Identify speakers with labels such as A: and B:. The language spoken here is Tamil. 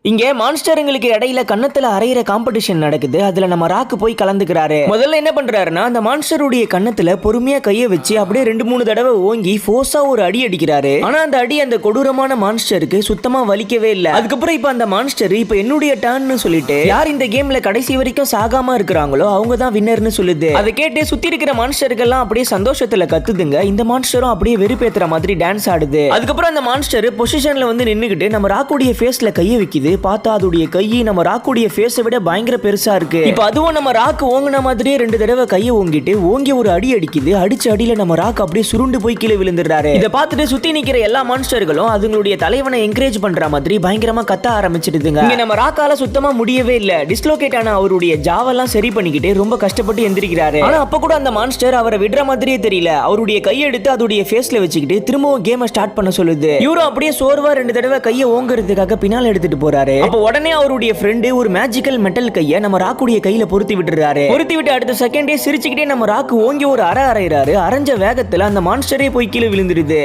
A: இங்க மான்ஸ்டருங்களுக்கு இடையில கன்னத்துல அரையிற காம்படிஷன் நடக்குது. அதுல நம்ம ராக்கு போய் கலந்துக்கிறாரு. முதல்ல என்ன பண்றாருன்னா அந்த மான்ஸ்டருடைய கன்னத்துல பொறுமையா கைய வச்சு அப்படியே 2-3 தடவை ஓங்கி ஃபோர்ஸா ஒரு அடி அடிக்கிறாரு. ஆனா அந்த அடி அந்த கொடூரமான மான்ஸ்டருக்கு சுத்தமா வலிக்கவே இல்ல. அதுக்கப்புறம் இப்ப அந்த மான்ஸ்டர் இப்ப என்னுடைய டர்ன்னு சொல்லிட்டு யார் இந்த கேம்ல கடைசி வரைக்கும் சாகாம இருக்கிறாங்களோ அவங்க தான் வின்னர்னு சொல்லுது. அதை கேட்டு சுத்தி இருக்கிற மான்ஸ்டர்கள்லாம் அப்படியே சந்தோஷத்துல கத்துதுங்க. இந்த மான்ஸ்டரும் அப்படியே வெறுப்பேத்துற மாதிரி டான்ஸ் ஆடுது. அதுக்கப்புறம் அந்த மான்ஸ்டர் பொசிஷன்ல வந்து நின்னுகிட்டு நம்ம ராக்குடைய ஃபேஸ்ல கைய வைக்குது. பார்த்தா அதோடைய கை நம்ம ராக்குடைய ஃபேஸை விட பயங்கர பெருசா இருக்கு. இப்போ அதுவும் நம்ம ராக்கு ஓங்கின மாதிரியே 2 தடவை கையை ஓங்கிட்டு ஓங்கி ஒரு அடி அடிக்குது. அடிச்ச அடியில நம்ம ராக்கு அப்படியே சுருண்டு போய் கீழே விழுந்துடுறாரு. இதை பார்த்துட்டு சுத்தி நிக்கிற எல்லா மான்ஸ்டர்களும் அதுங்களுடைய தலைவனை என்கரேஜ் பண்ற மாதிரி பயங்கரமா கத்த ஆரம்பிச்சிடுதுங்க. இங்க நம்ம ராக்கால சுத்தமா முடியவே இல்ல. டிஸ்லோகேட் ஆன அவருடைய ஜாவெல்லாம் சரி பண்ணிக்கிட்டு ரொம்ப கஷ்டப்பட்டு எந்திரிக்கிறாரு. ஆனா அப்ப கூட அந்த மான்ஸ்டர் அவரை விடுற மாதிரியே தெரியல. அவருடைய கையை எடுத்து அதோடைய ஃபேஸ்ல வச்சுக்கிட்டு திரும்பவும் கேமை ஸ்டார்ட் பண்ண சொல்லுது. இவரும் அப்படியே சோர்வா 2 தடவை கையை ஓங்குறதுக்காக பின்னால எடுத்துட்டு போறாரு. அப்ப உடனே அவருடைய ஃப்ரெண்டு ஒரு மேஜிக்கல் மெட்டல் கையை நம்ம ராக்குடைய கையில பொருத்தி விட்டுறாரு. பொருத்தி விட்டு அடுத்த செகண்டே சிரிச்சுக்கிட்டே நம்ம ராக்கு ஓங்கி ஒரு அரைறாரு. அரைஞ்ச வேகத்துல அந்த மான்ஸ்டரே போய் கீழே விழுந்துருது.